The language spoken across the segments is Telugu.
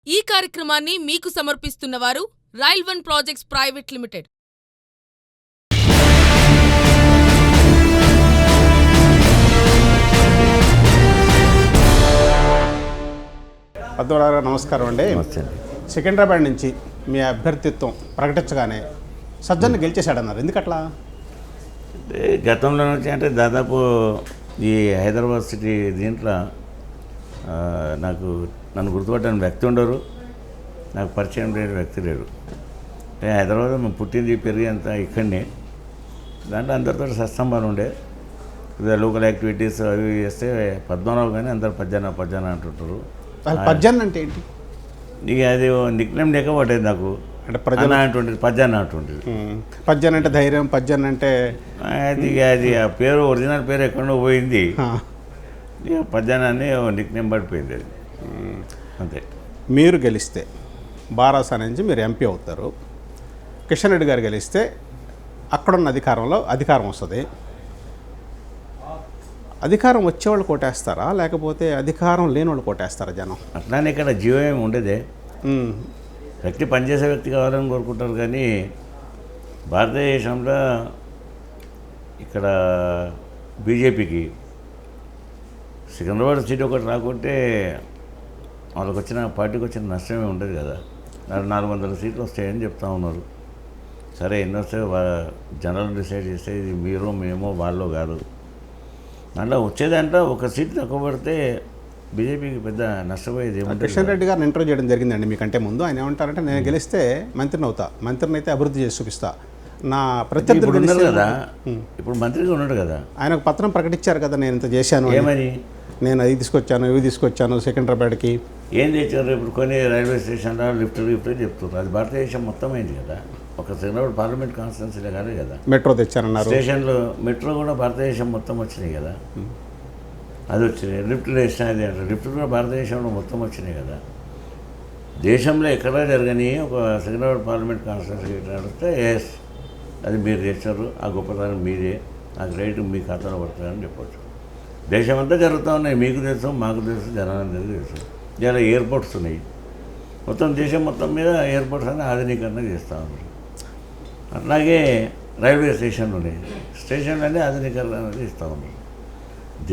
ఈ కార్యక్రమాన్ని మీకు సమర్పిస్తున్నవారు rail one projects private limited. Padmanabha నమస్కారం అండి. సికింద్రాబాద్ నుంచి మీ అభ్యర్థిత్వం ప్రకటించగానే సజ్జన్ గెలిచేశాడన్నారు, ఎందుకట్లా? గతంలో నుంచి అంటే దాదాపు ఈ హైదరాబాద్ సిటీ దీంట్లో నన్ను గుర్తుపట్టని వ్యక్తి ఉండరు, నాకు పరిచయం లేని వ్యక్తి లేడు. నేను హైదరాబాద్లో మేము పుట్టింది పెరిగేంత ఇక్కడనే, దాంట్లో అందరితో సత్సంబాలు ఉండే. లోకల్ యాక్టివిటీస్ అవి చేస్తే పద్మనాభం కానీ అందరు పద్యాన అంటుంటారు. పద్యాన్ని అంటే ఏంటి? ఇక అది నిక్నేమ్ లేక పట్టేది నాకు, అంటే పద్యాన అంటుంటుంది. పద్యాన్ అంటే ధైర్యం, పద్యాన్ అంటే అది ఆ పేరు ఒరిజినల్ పేరు ఎక్కడో పోయింది, ఇక పద్యానాన్ని నిక్నేమ్ పడిపోయింది అది, అంతే. మీరు గెలిస్తే బారాసా నుంచి మీరు ఎంపీ అవుతారు. కిషన్ రెడ్డి గారు గెలిస్తే అక్కడున్న అధికారం వస్తుంది. అధికారం వచ్చేవాళ్ళు కోటేస్తారా, లేకపోతే అధికారం లేని వాళ్ళు కోటేస్తారా జనం? అట్లానే ఇక్కడ జీవం ఏమి ఉండేదే, వ్యక్తి పనిచేసే వ్యక్తి కావాలని కోరుకుంటారు. కానీ భారతదేశంలో ఇక్కడ బీజేపీకి సికింద్రాబాద్ సీట్ ఒకటి రాకుంటే వాళ్ళకి వచ్చిన పార్టీకి వచ్చిన నష్టమే ఉండదు కదా. 400 సీట్లు వస్తాయని చెప్తా ఉన్నారు. సరే, ఎన్ని వస్తాయో జనాలు డిసైడ్ చేస్తే ఇది మీరు మేమో వాళ్ళు కాదు. దాంట్లో వచ్చేదంటే ఒక సీట్ తక్కువ పడితే బీజేపీకి పెద్ద నష్టపోయేది ఏమంటే. కిషన్ రెడ్డి గారిని ఇంటర్వ్యూ చేయడం జరిగిందండి మీకంటే ముందు. ఆయన ఏమంటారంటే, నేను గెలిస్తే మంత్రిని అవుతా, మంత్రిని అయితే అభివృద్ధి చేసి చూపిస్తా, నా ప్రత్యర్థులు ఉన్నారు కదా, ఇప్పుడు మంత్రిగా ఉన్నాడు కదా, ఆయన ఒక పత్రం ప్రకటించారు కదా, నేను ఇంత చేశాను, ఏమని, నేను అది తీసుకొచ్చాను ఇవి తీసుకొచ్చాను సికింద్రాబాద్కి. ఏం తెచ్చారు? ఇప్పుడు కొన్ని రైల్వే స్టేషన్లో లిఫ్ట్ చెప్తున్నారు. అది భారతదేశం మొత్తం అయింది కదా, ఒక సికింద్రాబాద్ పార్లమెంట్ కాన్స్టిట్యున్సీలే కాదు కదా. మెట్రో తెచ్చానన్నారు. స్టేషన్లో మెట్రో కూడా భారతదేశం మొత్తం వచ్చినాయి కదా, అది వచ్చినాయి. లిఫ్ట్లు వేసినది అంటే లిఫ్ట్ కూడా భారతదేశంలో మొత్తం వచ్చినాయి కదా. దేశంలో ఎక్కడా జరగని ఒక సికింద్రాబాద్ పార్లమెంట్ కాన్స్టిట్యున్సీ నడిస్తే ఎస్ అది మీరు చేస్తారు, ఆ గొప్పతనం మీదే, ఆ క్రెడిట్ మీ ఖాతాలో పడుతుందని చెప్పచ్చు. దేశమంతా జరుగుతూ ఉన్నాయి, మీకు తెలుసు, మాకు తెలుసు, జనాలందరికీ తెలుసు. ఇలా ఎయిర్పోర్ట్స్ ఉన్నాయి, మొత్తం దేశం మొత్తం మీద ఎయిర్పోర్ట్స్ అని ఆధునీకరణ చేస్తూ ఉన్నారు. అట్లాగే రైల్వే స్టేషన్లు ఉన్నాయి, స్టేషన్లన్నీ ఆధునీకరణ అనేది ఇస్తూ ఉన్నారు.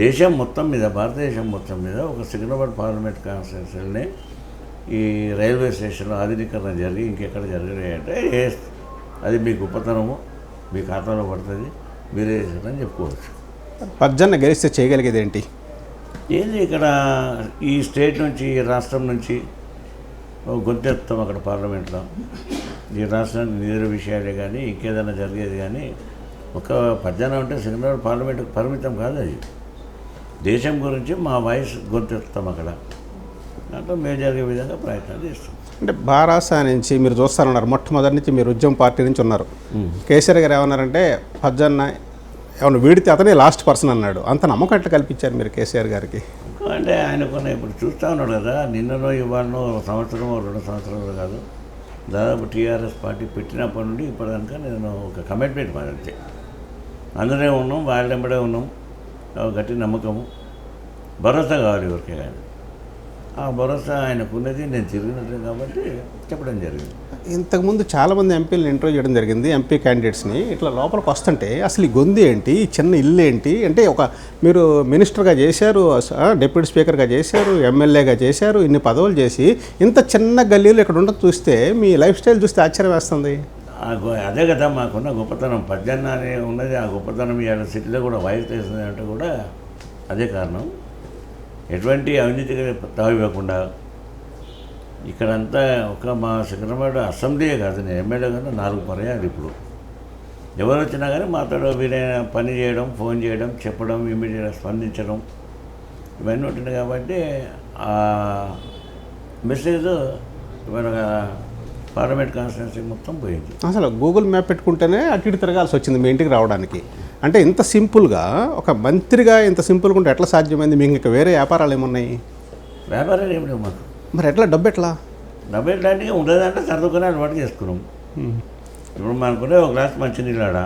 దేశం మొత్తం మీద, భారతదేశం మొత్తం మీద ఒక సికింద్రాబాద్ పార్లమెంట్ కాన్స్టిట్యున్సీని ఈ రైల్వే స్టేషన్లో ఆధునీకరణ జరిగి ఇంకెక్కడ జరగలేదు అంటే అది మీ గొప్పతనము, మీ ఖాతాలో పడుతుంది, మీరే చేశారని చెప్పుకోవచ్చు. పద్జన్న గెలిస్తే చేయగలిగేది ఏంటి? ఏంది ఇక్కడ ఈ స్టేట్ నుంచి, ఈ రాష్ట్రం నుంచి గొంతెత్తాం అక్కడ పార్లమెంట్లో. ఈ రాష్ట్రానికి నిధుల విషయాలే కానీ ఇంకేదైనా జరిగేది కానీ ఒక పద్యానం అంటే సికింద్రాబాద్ పార్లమెంట్కి పరిమితం కాదు, అది దేశం గురించి మా వాయిస్ గొంతెత్తాం అక్కడ. దాంట్లో మేము జరిగే విధంగా ప్రయత్నాలు చేస్తాం. అంటే బారాసా నుంచి మీరు చూస్తారన్నారు, మొట్టమొదటి నుంచి మీరు ఉద్యమ పార్టీ నుంచి ఉన్నారు. కేసీఆర్ గారు ఏమన్నారంటే, పద్జన్న ఏమన్నా వీడితే అతనే లాస్ట్ పర్సన్ అన్నాడు. అంత నమ్మకం ఎట్లా కల్పించారు మీరు కేసీఆర్ గారికి? అంటే ఆయనకున్న ఇప్పుడు చూస్తూ ఉన్నాడు కదా, నిన్ననో ఇవాళనో సంవత్సరం 2 సంవత్సరాలు కాదు, దాదాపు టీఆర్ఎస్ పార్టీ పెట్టినప్పటి నుండి ఇప్పటిదాకా నేను ఒక కమిట్మెంట్ మాదంతే, అందులోనే ఉన్నాం, వాళ్ళెంబడే ఉన్నాం. గట్టి నమ్మకము, భరోసా కావాలి ఎవరికే కానీ. ఆ భరోసా ఆయనకున్నది, నేను తిరిగినట్టు కాబట్టి చెప్పడం జరిగింది. ఇంతకుముందు చాలామంది ఎంపీలను ఇంటర్వ్యూ చేయడం జరిగింది, ఎంపీ క్యాండిడేట్స్ని. ఇట్లా లోపలికి వస్తుంటే అసలు ఈ గొంతు ఏంటి, ఈ చిన్న ఇల్లు ఏంటి అంటే, మీరు మినిస్టర్గా చేశారు, డిప్యూటీ స్పీకర్గా చేశారు, ఎమ్మెల్యేగా చేశారు, ఇన్ని పదవులు చేసి ఇంత చిన్న గల్లీలు ఇక్కడ ఉండదు చూస్తే మీ లైఫ్ స్టైల్ చూస్తే ఆశ్చర్యం వేస్తుంది. అదే కదా మాకున్న గొప్పతనం, పద్యాన్న అనే ఉన్నది. ఆ గొప్పతనం ఇవాళ సిటీలో కూడా వాయిస్ చేస్తుంది అంటే కూడా అదే కారణం. ఎటువంటి అవినీతిగా తావివ్వకుండా ఇక్కడంతా ఒక మా సికింద్రాబాద్ అసెంబ్లీయే కాదు, నేను ఎమ్మెల్యే కానీ 4 పర్యాలు. ఇప్పుడు ఎవరు వచ్చినా కానీ మాతో వీరైనా పని చేయడం, ఫోన్ చేయడం, చెప్పడం, ఇమీడియట్గా స్పందించడం, ఇవన్నీ ఉంటున్నాయి. కాబట్టి ఆ మెసేజ్ ఇవాళ పార్లమెంట్ కాన్స్టిట్యున్సీ మొత్తం పోయింది. అసలు గూగుల్ మ్యాప్ పెట్టుకుంటేనే అటు ఇటు తిరగాల్సి వచ్చింది మీ ఇంటికి రావడానికి. అంటే ఇంత సింపుల్గా ఒక మంత్రిగా ఇంత సింపుల్గా ఉంటే ఎట్లా సాధ్యమైంది? మీకు ఇంకా వేరే వ్యాపారాలు ఏమున్నాయి? వ్యాపారాలు ఏమి లేవు మాకు. మరి ఎట్లా డబ్బు ఎట్లా అంటే ఉండదంటే చదువుకుని అలవాటు చేసుకున్నాం. ఇప్పుడు మనకునే ఒక గ్లాస్ మంచినీళ్ళు ఆడ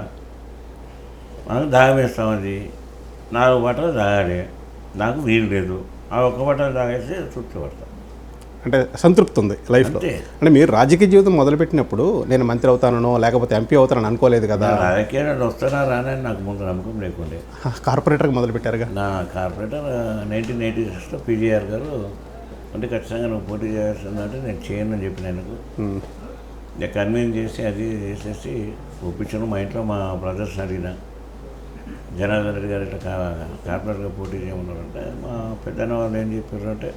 మనకు దాగం వేస్తామది, 4 బట్టలు తాగాలి, నాకు వీలు లేదు, ఆ ఒక్క బట్టలు తాగేసి తృప్తి పడతాం. అంటే సంతృప్తి ఉంది లైఫ్లో. అంతే. అంటే మీరు రాజకీయ జీవితం మొదలుపెట్టినప్పుడు నేను మంత్రి అవుతానో లేకపోతే ఎంపీ అవుతానని అనుకోలేదు కదా. రాజకీయాలు వస్తారా రానని నాకు ముందు నమ్మకం లేకుండే. కార్పొరేటర్గా మొదలుపెట్టారుగా. నా కార్పొరేటర్ 1986లో పీజీఆర్ గారు అంటే ఖచ్చితంగా నువ్వు పోటీ చేయాల్సిందంటే నేను చేయను అని చెప్పిన ఆయనకు. నేను కన్విన్స్ చేసి అది చేసేసి ఒప్పించాను. మా ఇంట్లో మా బ్రదర్స్ని అడిగిన, జనార్దన్ రెడ్డి గారు ఇట్లా కార్పొరేటర్గా పోటీ చేయమన్నారంటే మా పెద్దన్న వాళ్ళు ఏం చెప్పారంటే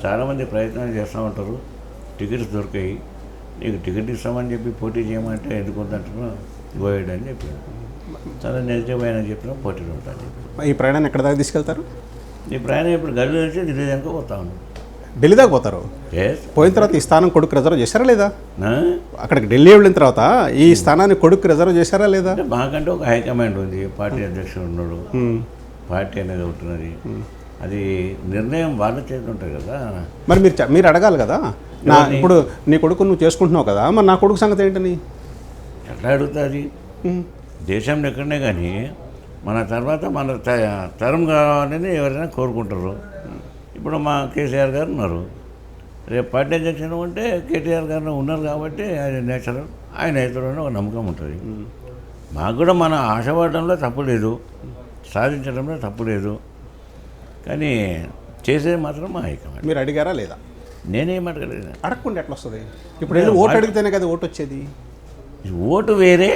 చాలామంది ప్రయత్నాలు చేస్తూ ఉంటారు, టికెట్స్ దొరికాయి, నీకు టికెట్ ఇస్తామని చెప్పి పోటీ చేయమంటే ఎందుకు వద్దంటున్నా గోయడ్ అని చెప్పాను. చాలా నెగిటివ్ అయినా చెప్పినా పోటీలో ఉంటాను చెప్పి. ఈ ప్రయాణాన్ని ఎక్కడ దాకా తీసుకెళ్తారు? ఈ ప్రయాణం ఇప్పుడు గల్లి నుంచి ఢిల్లీ దాకా పోతా ఉన్నాను. ఢిల్లీ దాకా పోతారు. పోయిన తర్వాత ఈ స్థానం కొడుకు రిజర్వ్ చేశారా లేదా? అక్కడికి ఢిల్లీ వెళ్ళిన తర్వాత ఈ స్థానాన్ని కొడుకు రిజర్వ్ చేశారా లేదా? అంటే మాకంటే ఒక హైకమాండ్ ఉంది, పార్టీ అధ్యక్షుడు ఉన్నాడు, పార్టీ అనేది ఉంటున్నది, అది నిర్ణయం వాళ్ళ చేతి ఉంటుంది కదా. మరి మీరు అడగాలి కదా. ఇప్పుడు నీ కొడుకు నువ్వు చేసుకుంటున్నావు కదా, మరి నా కొడుకు సంగతి ఏంటని ఎట్లా అడుగుతుంది? దేశంలో ఎక్కడనే కానీ మన తర్వాత మన తరం కావాలని ఎవరైనా కోరుకుంటారు. ఇప్పుడు మా కేసీఆర్ గారు ఉన్నారు, రేపు పార్టీ అధ్యక్షుడు ఉంటే కేటీఆర్ గారు ఉన్నారు కాబట్టి ఆయన నేచురల్, ఆయన అవుతాడని ఒక నమ్మకం ఉంటుంది. మాకు కూడా మన ఆశపడడంలో తప్పు లేదు, సాధించడంలో తప్పు లేదు, కానీ చేసేది మాత్రం మా హైకమాండ్. మీరు అడిగారా లేదా? నేనేం అడగలేదు. అడగకుండా ఎట్లా వస్తుంది? ఇప్పుడు వెళ్ళి ఓటు అడిగితేనే కదా ఓటు వచ్చేది. ఓటు వేరే,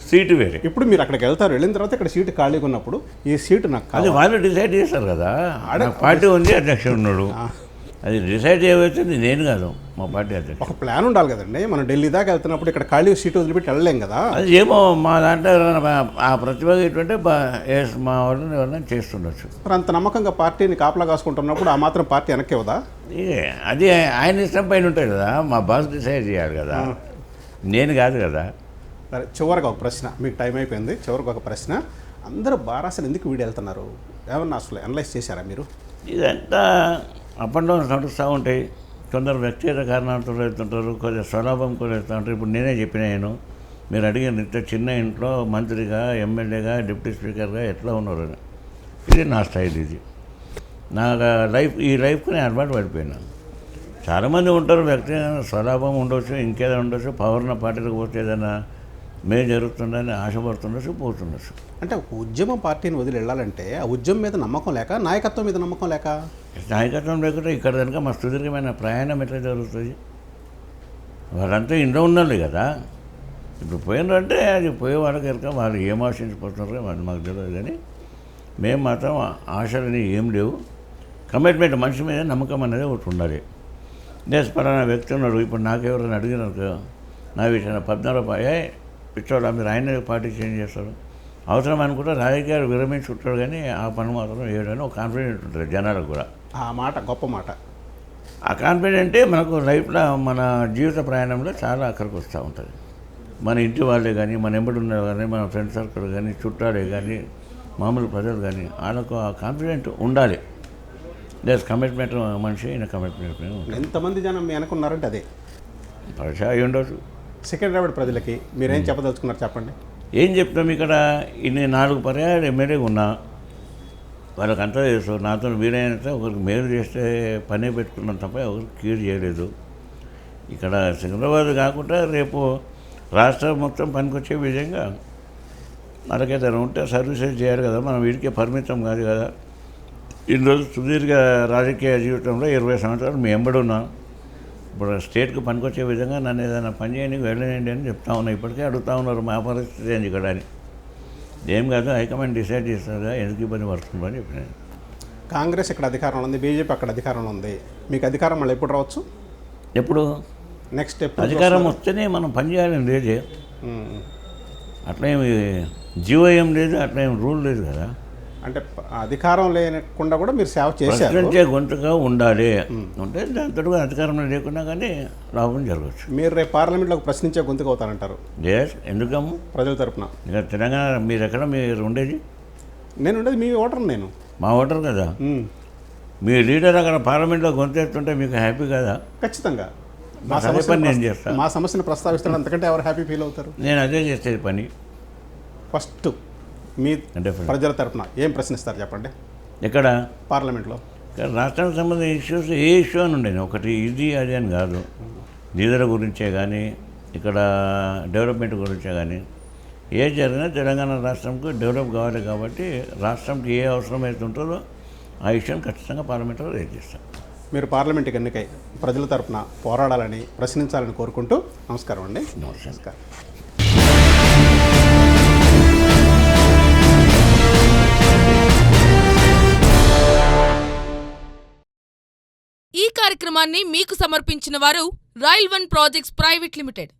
సీటు వేరే. ఇప్పుడు మీరు అక్కడికి వెళ్తారు, వెళ్ళిన తర్వాత ఇక్కడ సీటు ఖాళీగా ఉన్నప్పుడు ఈ సీటు నాకు అది వాళ్ళు డిసైడ్ చేస్తారు కదా. పార్టీ ఉంది, అధ్యక్షుడు ఉన్నాడు, అది డిసైడ్ చేయవచ్చింది నేను కాదు, మా పార్టీ అధ్యక్షుడు. ఒక ప్లాన్ ఉండాలి కదండి. మనం ఢిల్లీ దాకా వెళ్తున్నప్పుడు ఇక్కడ ఖాళీ సీటు వదిలిపెట్టి వెళ్ళలేం కదా. అది ఏమో మా దాంట్లో ఆ ప్రతిభ ఏంటంటే మా వాళ్ళని ఎవరైనా చేస్తుండొచ్చు. మరి అంత నమ్మకంగా పార్టీని కాపలా కాసుకుంటున్నప్పుడు ఆ మాత్రం పార్టీ వెనక్కి ఇవ్వదా? అది ఆయన ఇష్టం పైన ఉంటుంది కదా, మా బాస్ డిసైడ్ చేయాలి కదా, నేను కాదు కదా. సరే, చివరికి ఒక ప్రశ్న, మీకు టైం అయిపోయింది. చివరికి ఒక ప్రశ్న, అందరూ బారాసలు ఎందుకు వీడి వెళ్తున్నారు? ఏమన్నా అసలు అనలైజ్ చేశారా మీరు? ఇదంతా అప్ అండ్ డౌన్స్ నడుస్తూ ఉంటాయి. కొందరు వ్యక్తిగత కారణాలతో వెళ్తుంటారు, కొంచెం స్వలాభం కూడా వెళ్తూ ఉంటారు. ఇప్పుడు నేనే చెప్పిన, మీరు అడిగిన ఇంత చిన్న ఇంట్లో మంత్రిగా, ఎమ్మెల్యేగా, డిప్యూటీ స్పీకర్గా ఎట్లా ఉన్నారు, ఇది నా స్టైల్. ఇది నా ఈ లైఫ్కి నేను అలవాటు పడిపోయినా. చాలామంది ఉంటారు, వ్యక్తిగత స్వలాభం ఉండొచ్చు, ఇంకేదైనా ఉండొచ్చు, పవర్న పార్టీలకు పోతే ఏదైనా మేలు జరుగుతుందని ఆశపడుతుండొచ్చు, పోతుండొచ్చు. అంటే ఒక ఉద్యమం పార్టీని వదిలి వెళ్ళాలంటే ఆ ఉద్యమం మీద నమ్మకం లేక, నాయకత్వం మీద నమ్మకం లేక? నాయకత్వం లేకుండా ఇక్కడ కనుక మా సుదీర్ఘమైన ప్రయాణం ఎట్లా జరుగుతుంది? వాళ్ళంతా ఇంట్లో ఉండాలి కదా. ఇప్పుడు పోయినారంటే అది పోయే వాళ్ళకి కనుక వాళ్ళు ఏం ఆశించిపోతున్నారో వాళ్ళు మాకు తెలియదు. కానీ మేము మాత్రం ఆశలని ఏం లేవు. కమిట్మెంట్, మనిషి మీద నమ్మకం అనేది ఒకటి ఉండాలి. పలానా వ్యక్తి ఉన్నాడు, ఇప్పుడు నాకెవరైనా అడిగినారు నా విషయంలో 14 పిచ్చోడు మీరు ఆయన పార్టీ చేంజ్ చేస్తారు, అవసరం అనుకుంటే రాజకీయాలు విరమించుకుంటాడు, కానీ ఆ పని మాత్రం వేయడానికి ఒక కాన్ఫిడెంట్ ఉంటుంది జనాలకు కూడా. ఆ మాట గొప్ప మాట. ఆ కాన్ఫిడెంటే మనకు లైఫ్లో, మన జీవిత ప్రయాణంలో చాలా అక్కడికి వస్తూ ఉంటుంది. మన ఇంటి వాళ్ళే కానీ, మన ఎంబడి ఉన్న కానీ, మన ఫ్రెండ్ సర్కిల్ కానీ, చుట్టాలే కానీ, మామూలు ప్రజలు కానీ, వాళ్ళకు ఆ కాన్ఫిడెంట్ ఉండాలి. కమిట్మెంట్ మనిషి ఈయన కమిట్మెంట్. ఎంతమంది జనం మీ అనుకున్నారంటే అదే పరిచయం అయి ఉండొచ్చు. సికింద్రాబాద్ ప్రజలకి మీరేం చెప్పదలుచుకున్నారు చెప్పండి. ఏం చెప్తాం, ఇక్కడ ఇన్ని 4 పర్యాయాలు ఎమ్మెల్యేగా ఉన్నా వాళ్ళకి అంతా చేస్తారు. నాతో వీలైనంత ఒకరికి మేలు చేస్తే పనే పెట్టుకున్నాం తప్ప ఒకరికి కీడు చేయలేదు. ఇక్కడ సికింద్రాబాద్ కాకుండా రేపు రాష్ట్రం మొత్తం పనికొచ్చే విధంగా మనకేదైనా ఉంటే సర్వీసెస్ చేయాలి కదా. మనం వీడికే పరిమితం కాదు కదా. ఇన్ని రోజులు సుదీర్ఘ రాజకీయ జీవితంలో 20 సంవత్సరాలు మీ ఎంబడి ఉన్నా. ఇప్పుడు స్టేట్కి పనికొచ్చే విధంగా నన్ను ఏదైనా పని చేయడానికి వెళ్ళనండి అని చెప్తా ఉన్నా. ఇప్పటికే అడుగుతూ ఉన్నారు మా పరిస్థితి ఏంది ఇక్కడ అని. ఏం కాదు, హైకమాండ్ డిసైడ్ చేస్తారా ఎందుకు ఇబ్బంది పడుతుందో అని చెప్పిన. కాంగ్రెస్ ఇక్కడ అధికారంలో ఉంది, బీజేపీ అక్కడ అధికారంలో ఉంది. మీకు అధికారం మళ్ళీ ఎప్పుడు రావచ్చు? ఎప్పుడు నెక్స్ట్ అధికారం వస్తేనే మనం పని చేయాలని లేదే. అట్లేమి జీవో ఏం లేదు, అట్లేం రూల్ లేదు కదా. అంటే అధికారం లేకుండా కూడా మీరు సేవ చేశారు. ప్రశ్నించే గొంతుగా ఉండాలి అంటే దాంతో అధికారం లేకుండా కానీ లాభం జరగవచ్చు. మీరు రేపు పార్లమెంట్లోకి ప్రశ్నించే గొంతుగా అవుతారంటారు? ఎందుకమ్ము? ప్రజల తరపున. ఇక తెలంగాణ మీరు ఉండేది? నేను ఉండేది మీ ఓటర్. నేను మా ఓటర్ కదా. మీ లీడర్ అక్కడ పార్లమెంట్లో గొంతు ఎత్తుంటే మీకు హ్యాపీ కదా? ఖచ్చితంగా. పని నేను చేస్తాను. మా సమస్యను ప్రస్తావిస్తాను, అంతకంటే ఎవరు హ్యాపీ ఫీల్ అవుతారు? నేను అదే చేసేది పని. ఫస్ట్ మీ ప్రజల తరపున ఏం ప్రశ్నిస్తారు చెప్పండి. ఎక్కడ? పార్లమెంట్లో. కానీ రాష్ట్రానికి సంబంధించిన ఇష్యూస్ ఏ ఇష్యూ అని ఉండేది, ఒకటి ఇది అది అని కాదు. నిధుల గురించే కానీ, ఇక్కడ డెవలప్మెంట్ గురించే కానీ, ఏ జరిగినా తెలంగాణ రాష్ట్రంకు డెవలప్ కావాలి కాబట్టి రాష్ట్రంకి ఏ అవసరం అయితే ఉంటుందో ఆ విషయం ఖచ్చితంగా పార్లమెంట్లో రేజ్ చేస్తాం. మీరు పార్లమెంట్కి ఎన్నికై ప్రజల తరపున పోరాడాలని, ప్రశ్నించాలని కోరుకుంటూ నమస్కారం అండి. నమస్కారం. ఈ కార్యక్రమాన్ని మీకు సమర్పించిన వారు royal one projects private limited.